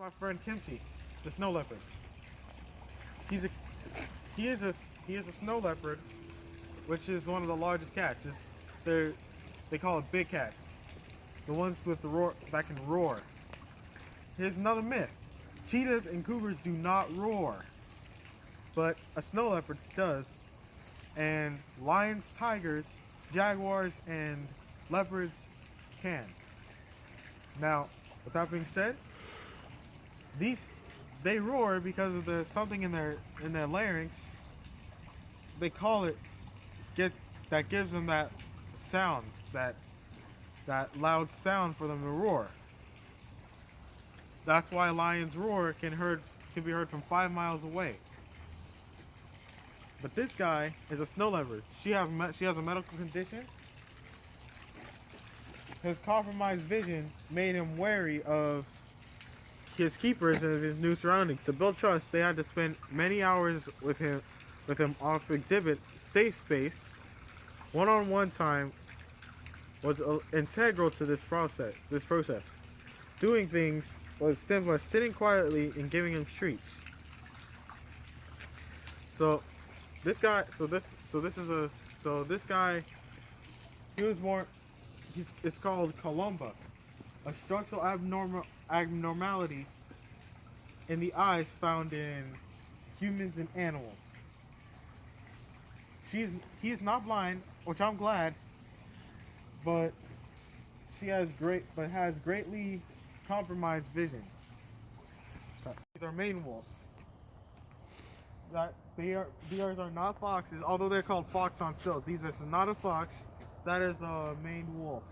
my friend Kimchi, the snow leopard. He's a he is a snow leopard, which is one of the largest cats. They call it big cats, the ones with the roar that can roar. Here's another myth: cheetahs and cougars do not roar, but a snow leopard does, and lions, tigers, jaguars, and leopards can. Now, with that being said, they roar because of the something in their larynx. They call it that gives them that sound, that loud sound for them to roar. That's why lions roar can be heard from 5 miles away. But this guy is a snow leopard. She has a medical condition. His compromised vision made him wary of his keepers and his new surroundings. To build trust, they had to spend many hours with him off exhibit, safe space. One-on-one time was integral to this process. Doing things was simple as sitting quietly and giving him treats. This guy, he was born. It's called columba, a structural abnormality in the eyes found in humans and animals. He is not blind, which I'm glad, but has greatly compromised vision. These are Maine wolves. These are not foxes, although they're called fox on stilts. These are not a fox. That is a Maine wolf.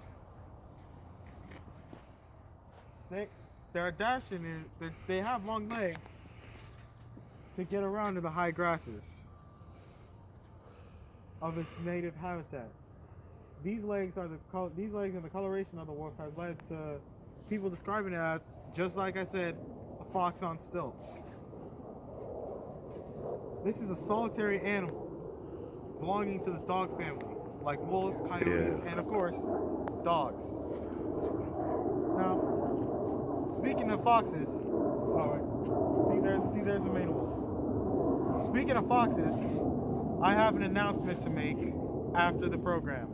They're adaptation is they have long legs to get around in the high grasses of its native habitat. These legs and the coloration of the wolf has led to people describing it as, just like I said, a fox on stilts. This is a solitary animal belonging to the dog family, like wolves, coyotes, and of course, dogs. Now, speaking of foxes, there's the Maine wolves. Speaking of foxes, I have an announcement to make after the program.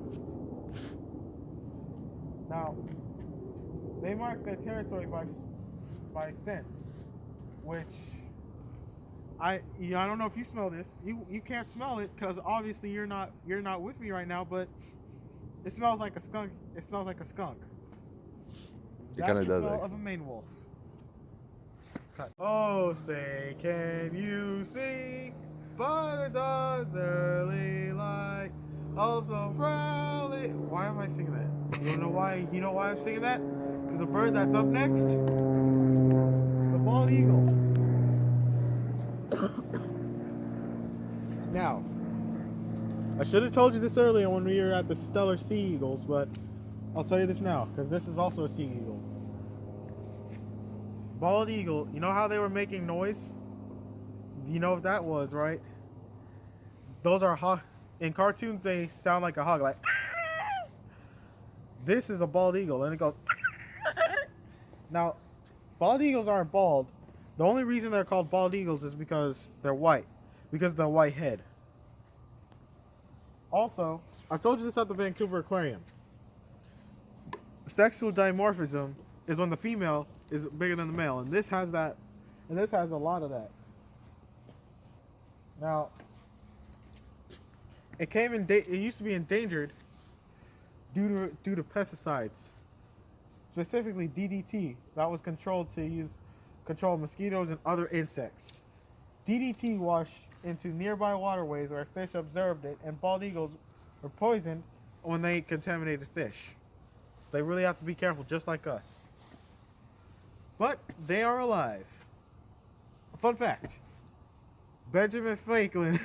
Now, they mark their territory by scent, which I don't know if you smell this. You can't smell it because obviously you're not with me right now, but it smells like a skunk. It smells like a skunk. It kind of does. Smell of a Maine wolf. Cut. Oh, say can you see by the dawn's early light, also proudly. Why am I singing that? You know why? You know why I'm singing that? Because the bird that's up next, the bald eagle. Now, I should have told you this earlier when we were at the Stellar Sea Eagles, but I'll tell you this now, because this is also a sea eagle. Bald eagle, you know how they were making noise? You know what that was, right? Those are hawk. In cartoons, they sound like a hawk, like. This is a bald eagle, and it goes. Now, bald eagles aren't bald. The only reason they're called bald eagles is because they're white, because of the white head. Also, I told you this at the Vancouver Aquarium. Sexual dimorphism is when the female is bigger than the male, and this has that, and this has a lot of that. Now, it used to be endangered due to pesticides, specifically DDT, that was controlled to control mosquitoes and other insects. DDT washed into nearby waterways where fish observed it, and bald eagles were poisoned when they contaminated fish. They really have to be careful, just like us. But they are alive. A fun fact: Benjamin Franklin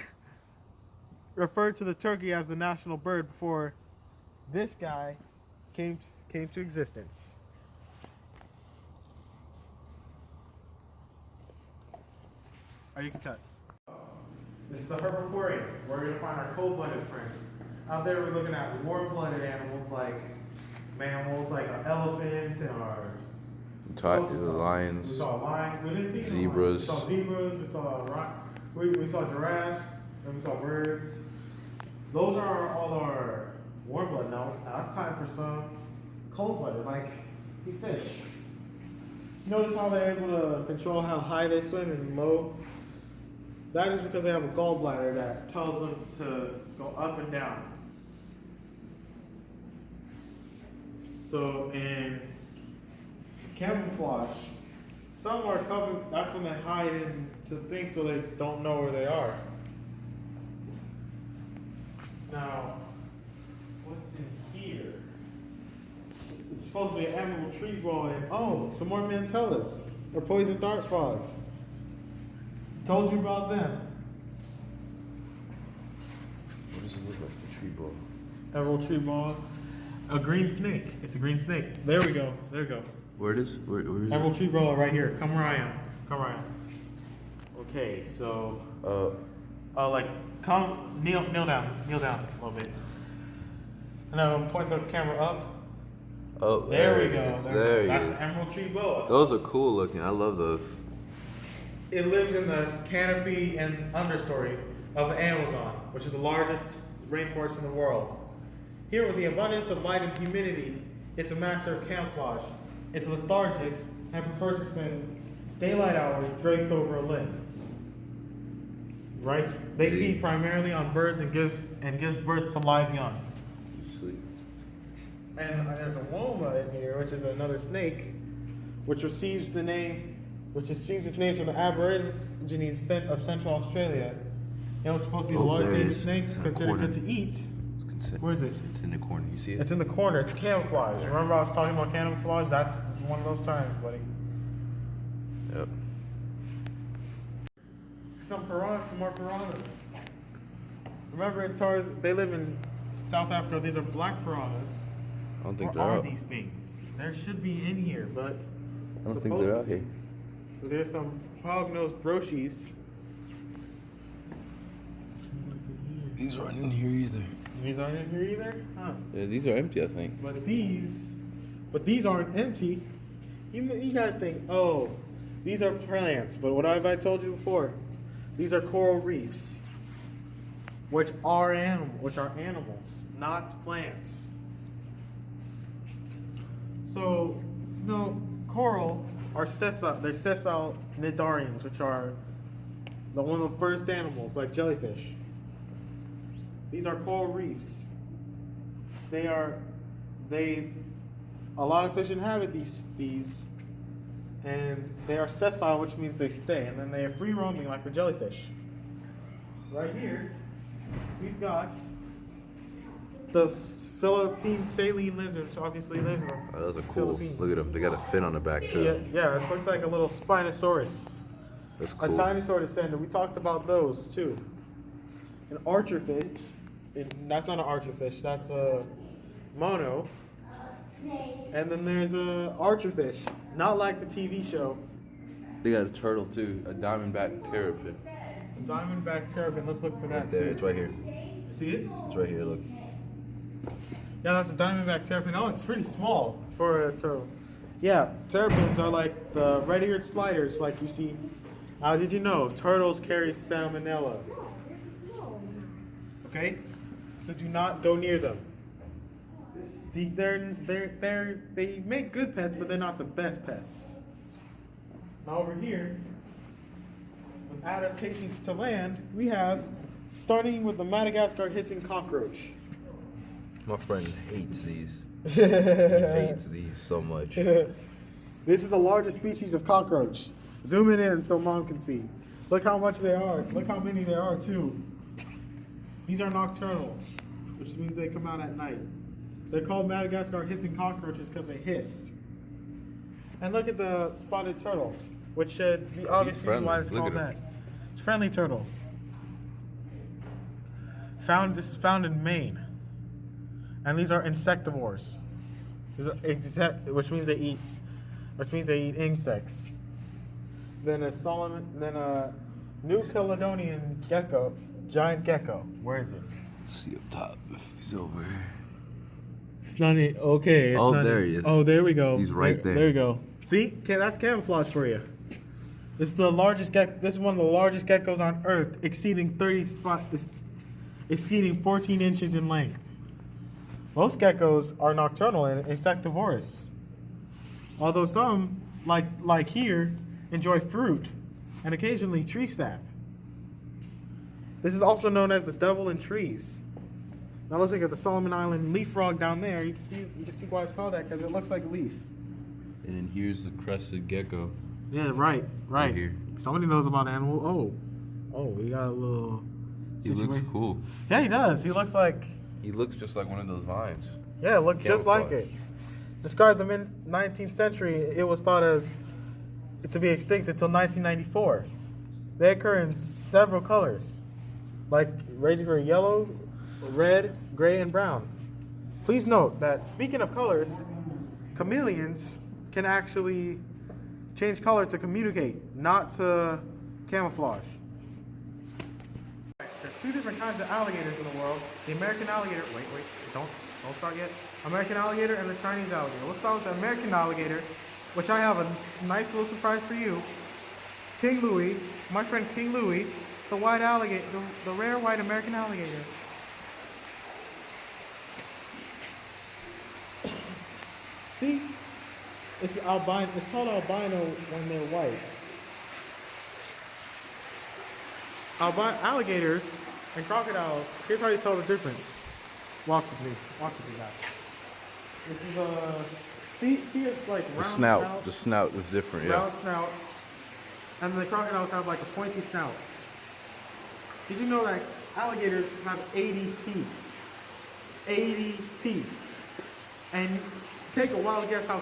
referred to the turkey as the national bird before this guy came to existence. Or you can cut. This is the Herbivorous. We're going to find our cold-blooded friends. Out there we're looking at warm-blooded animals like mammals, like our elephants and our The lions. We saw lions. We didn't see Zebras. We saw zebras. We saw giraffes. And we saw birds. Those are all our warm blood. Now it's time for some cold blooded, like these fish. Notice how they're able to control how high they swim and low? That is because they have a gallbladder that tells them to go up and down. So in camouflage, some are covered, that's when they hide into things so they don't know where they are. Now, what's in here? It's supposed to be an emerald tree boa and some more mantellas or poison dart frogs. Told you about them. What does it look like, the tree boa? Emerald tree boa. A green snake. It's a green snake. There we go. There we go. Where it is? Where is Emerald it? tree boa right here. Come where I am. Come where I am. Okay, so kneel down a little bit. And I'll point the camera up. Oh, there we go. There That's he the is. emerald tree boa. Those are cool looking. I love those. It lives in the canopy and understory of the Amazon, which is the largest rainforest in the world. Here, with the abundance of light and humidity, it's a master of camouflage. It's lethargic and prefers to spend daylight hours draped over a limb. Right? They feed primarily on birds and gives birth to live young. Sweet. And there's a woma in here, which is another snake, which receives its name from the Aborigines of Central Australia. It was supposed to be a large dangerous snake, considered good to eat. Where is it? It's in the corner. You see it? It's in the corner. It's camouflage. Remember I was talking about camouflage? This is one of those times, buddy. Yep. Some more piranhas. Remember in Taurus, they live in South Africa. These are black piranhas. I don't think Where they're are out. these things? There should be in here, but I don't think they're out here. So there's some hog-nosed brochies. These aren't in here either. These aren't in here either? Huh. Yeah, these are empty, I think. But these aren't empty. You guys think, these are plants. But what have I told you before? These are coral reefs, which are animals, not plants. So, coral are sessile. They're sessile cnidarians, which are one of the first animals, like jellyfish. These are coral reefs. A lot of fish inhabit these, and they are sessile, which means they stay, and then they are free roaming like the jellyfish. Right here, we've got the Philippine saline lizard, which obviously lives in the Those are cool. Philippines. Look at them. They got a fin on the back too. Yeah, this looks like a little Spinosaurus. That's A cool. dinosaur descendant. We talked about those too. An archerfish. That's not an archerfish. That's a mono. And then there's a archerfish. Not like the TV show. They got a turtle too. A diamondback terrapin. Diamondback terrapin. Let's look for that Right there. too. It's right here. You see it? It's right here. Look. Yeah, that's a diamondback terrapin. Oh, it's pretty small for a turtle. Yeah, terrapins are like the red-eared sliders, like you see. How did you know? Turtles carry salmonella. Okay, so do not go near them. They make good pets, but they're not the best pets. Now over here, with adaptations to land, we have, starting with the Madagascar hissing cockroach. My friend hates these. He hates these so much. This is the largest species of cockroach. Zoom it in so mom can see. Look how much they are. Look how many there are too. These are nocturnal, which means they come out at night. They're called Madagascar hissing cockroaches because they hiss. And look at the spotted turtle, which should be obviously why it's called that. It's a friendly turtle. This is found in Maine. And these are insectivores. Which means they eat insects. Then a New Caledonian gecko, giant gecko. Where is it? Let's see up top if he's over here. It's not okay. There he is. Oh, there we go. He's right there. There we go. See, that's camouflage for you. This is the largest This is one of the largest geckos on Earth, exceeding 14 inches in length. Most geckos are nocturnal and insectivorous, although some, like here, enjoy fruit and occasionally tree sap. This is also known as the devil in trees. Now let's look at the Solomon Island leaf frog down there. You can see why it's called that, because it looks like a leaf. And then here's the crested gecko. Yeah, right. Right here. Somebody knows about animal. Oh, we got a little. He looks cool. Yeah, he does. He looks like. He looks just like one of those vines. Yeah, look just like it. Described in the mid-19th century, it was thought to be extinct until 1994. They occur in several colors, like ranging from yellow, red, gray, and brown. Please note that speaking of colors, chameleons can actually change color to communicate, not to camouflage. There are two different kinds of alligators in the world. The American alligator, don't start yet. American alligator and the Chinese alligator. Let's start with the American alligator, which I have a nice little surprise for you. King Louis, my friend King Louis, the white alligator, the rare white American alligator. See? It's albino. It's called albino when they're white. Alligators and crocodiles. Here's how you tell the difference. Walk with me, guys. This is see, it's like round snout. The snout is different, yeah. Round snout, and the crocodiles have like a pointy snout. Did you know that alligators have 80 teeth? 80 teeth, and take a wild guess how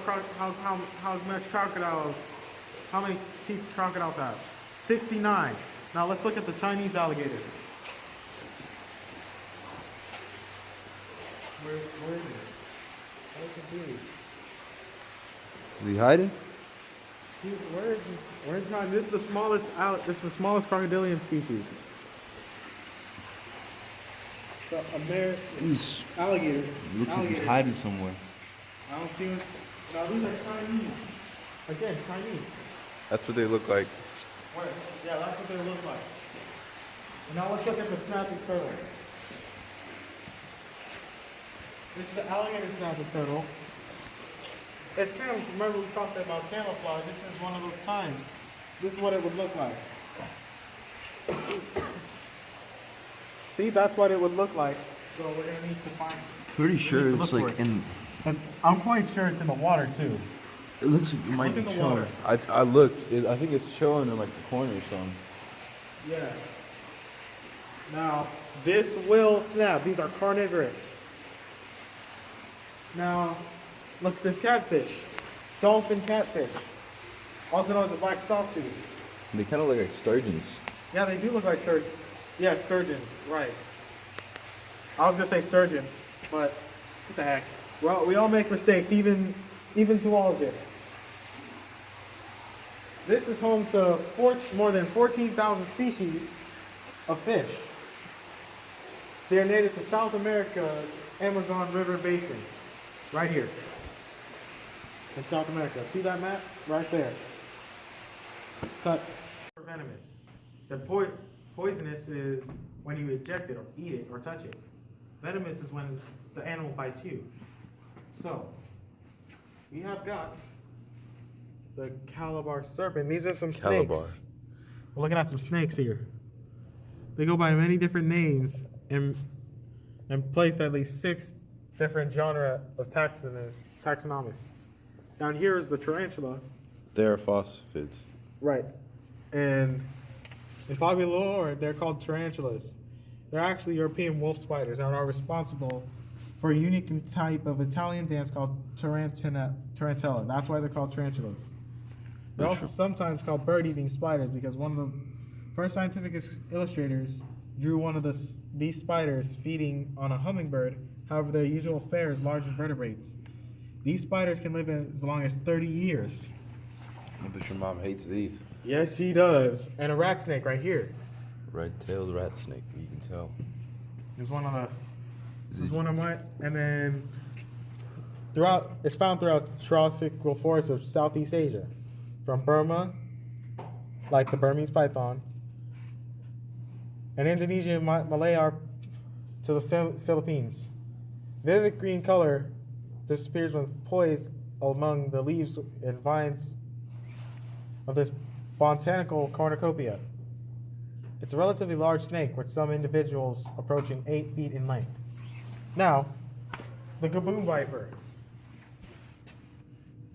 many teeth crocodiles have? 69. Now let's look at the Chinese alligator. Where is it? Where's it be? Is he hiding? Dude, where's he? This is the smallest crocodilian species. The American alligator. Looks like he's hiding somewhere. I don't see him. Now these are Chinese. Again, Chinese. That's what they look like. Where? Yeah, that's what they look like. And now let's look at the snapping turtle. This is the alligator snapping turtle. It's remember we talked about camouflage. This is one of those times. This is what it would look like. See, that's what it would look like. So we're gonna need to find. Pretty sure it's like in. I'm quite sure it's in the water too. It looks like it might be chilling. I looked. I think it's chilling in like the corner or something. Yeah. Now, this will snap. These are carnivorous. Now, look, this catfish. Dolphin catfish. Also known as the black sawtooth. They kind of look like sturgeons. Yeah, they do look like sturgeons. Yeah, sturgeons, right. I was going to say surgeons, but what the heck. Well, we all make mistakes, even zoologists. This is home to more than 14,000 species of fish. They are native to South America's Amazon River Basin, right here in South America. See that map? Right there. Cut. Venomous. The poisonous is when you inject it or eat it or touch it. Venomous is when the animal bites you. So, we have got the Calabar serpent. These are some snakes. We're looking at some snakes here. They go by many different names and placed at least 6 different genre of taxonomists. Down here is the tarantula. Theraphosphids. Right. And in popular lore, they're called tarantulas. They're actually European wolf spiders and are responsible for a unique type of Italian dance called tarantella. That's why they're called tarantulas. They're also sometimes called bird-eating spiders because one of the first scientific illustrators drew one of these spiders feeding on a hummingbird. However, their usual fare is large invertebrates. These spiders can live as long as 30 years. I bet your mom hates these. Yes, she does. And a rat snake right here. Red-tailed rat snake, you can tell. This is one of my, and then It's found throughout tropical forests of Southeast Asia, from Burma, like the Burmese python, and Indonesia and Malay are to the Philippines. Vivid green color disappears when poised among the leaves and vines of this botanical cornucopia. It's a relatively large snake, with some individuals approaching 8 feet in length. Now, the gaboon viper.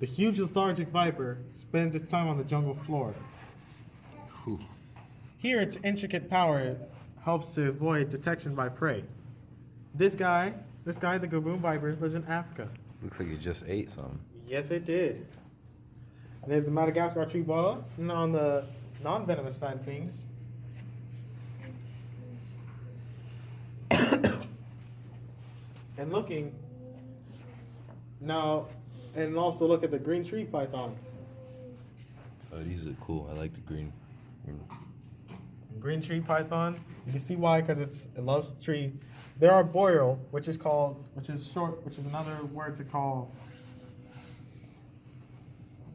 The huge lethargic viper spends its time on the jungle floor. Whew. Here, its intricate power helps to avoid detection by prey. This guy, the gaboon viper, lives in Africa. Looks like you just ate something. Yes, it did. And there's the Madagascar tree boa, and on the non-venomous side of things. And looking now, and also look at the green tree python. Oh, these are cool. I like the green. Green tree python. You can see why, because it loves the tree. There are boreal, which is another word to call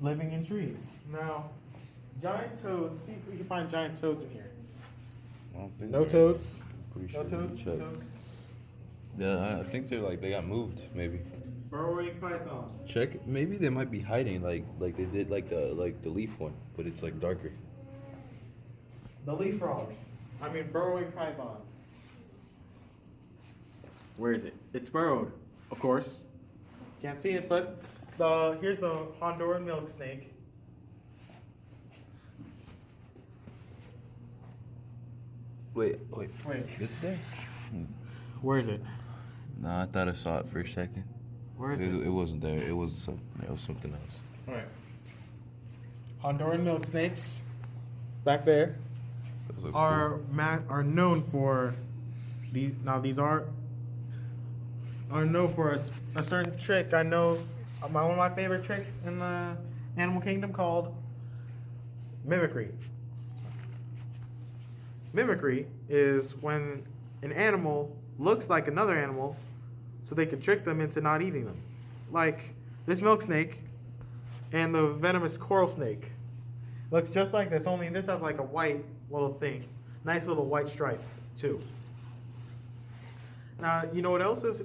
living in trees. Now, giant toads. See if we can find giant toads in here. I don't think No they're- toads. Pretty No sure toads. check. Toads. Yeah, I think they got moved. Maybe. Burrowing pythons. Check. Maybe they might be hiding like they did like the leaf one, but it's like darker. The leaf frogs. Burrowing python. Where is it? It's burrowed, of course. Can't see it, but here's the Honduran milk snake. Wait. Wait. This day? Where is it? Nah, I thought I saw it for a second. Where is It it? wasn't there. It was something else. All right. Honduran milk snakes, back there, Those look are known for these. Now these are known for a certain trick. I know one of my favorite tricks in the animal kingdom called mimicry. Mimicry is when an animal looks like another animal, so they can trick them into not eating them. Like this milk snake and the venomous coral snake. Looks just like this, only this has like a white little thing. Nice little white stripe, too. Now, you know what else is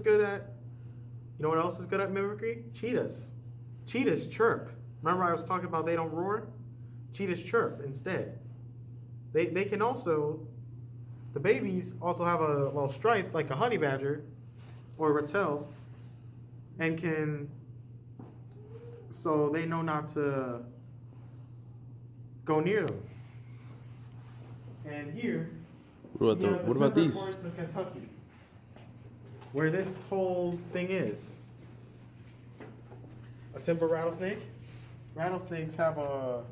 good at? You know what else is good at mimicry? Cheetahs. Cheetahs chirp. Remember I was talking about they don't roar? Cheetahs chirp instead. They can also, the babies also have a little stripe like a honey badger or a rattle, and so they know not to go near them. And here, What you have the what about timber these? forests of Kentucky, where this whole thing is. A timber rattlesnake. Rattlesnakes have a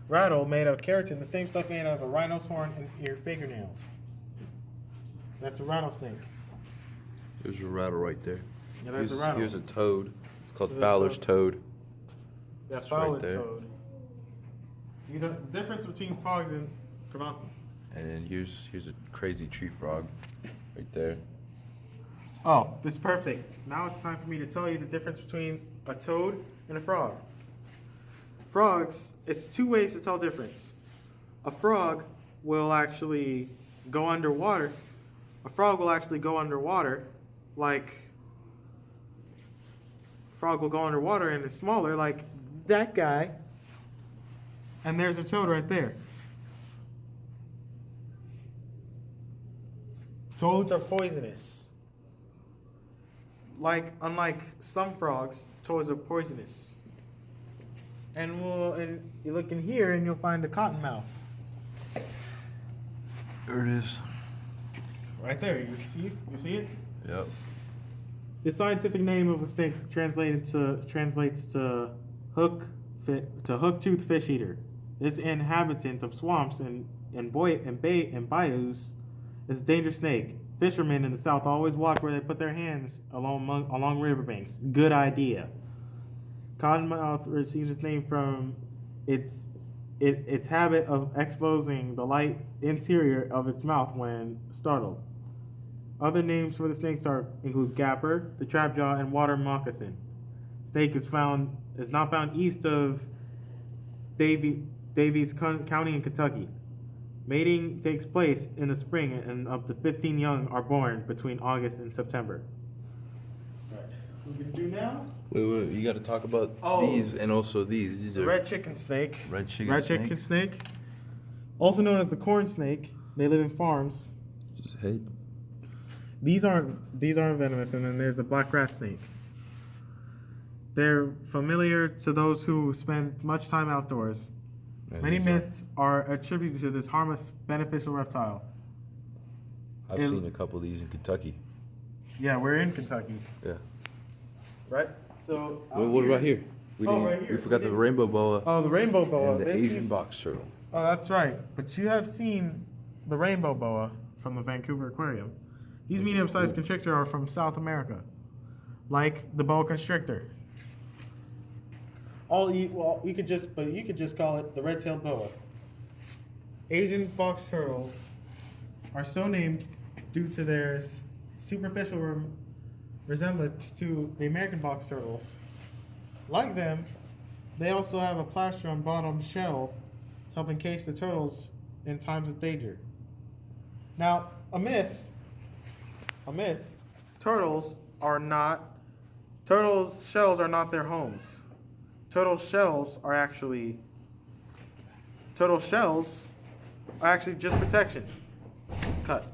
rattle made of keratin, the same stuff made out of a rhino's horn and your fingernails. That's a rattlesnake. There's a rattle right there. Yeah, there's a rattle. Here's a toad. It's called There's a Fowler's toad. toad. That's It's right Fowler's there. toad. The difference between frogs and come on. And then here's a crazy tree frog, right there. Oh, this is perfect. Now it's time for me to tell you the difference between a toad and a frog. Frogs, it's two ways to tell difference. A frog will actually go underwater. Like a frog will go underwater and it's smaller, like that guy. And there's a toad right there. Toads are poisonous. Unlike some frogs, toads are poisonous. And you look in here and you'll find a cottonmouth. There it is. Right there, you see it? Yep. The scientific name of a snake translates to hook-toothed fish eater. This inhabitant of swamps and bayous is a dangerous snake. Fishermen in the South always watch where they put their hands along riverbanks. Good idea. Cottonmouth receives its name from its habit of exposing the light interior of its mouth when startled. Other names for the snakes include gapper, the trapjaw, and water moccasin. Snake is not found east of Davies County in Kentucky. Mating takes place in the spring, and up to 15 young are born between August and September. Right. What we can do now? Wait, you got to talk about these and also these. These The are red chicken snake. red Red chicken snake. Also known as the corn snake. They live in farms. Just head. These aren't venomous, and then there's the black rat snake. They're familiar to those who spend much time outdoors. Yeah, Many these myths are attributed to this harmless, beneficial reptile. I've seen a couple of these in Kentucky. Yeah, we're in Kentucky. Yeah. Right? So. What about here? Right here. We forgot the rainbow boa Oh, the rainbow boa. and the Asian box turtle. Oh, that's right. But you have seen the rainbow boa from the Vancouver Aquarium. These medium-sized constrictor are from South America, like the boa constrictor. You could just call it the red-tailed boa. Asian box turtles are so named due to their superficial resemblance to the American box turtles. Like them, they also have a plastron bottom shell to help encase the turtles in times of danger. Now, a myth, turtles shells are not their homes. Turtle shells are actually just protection. Cut.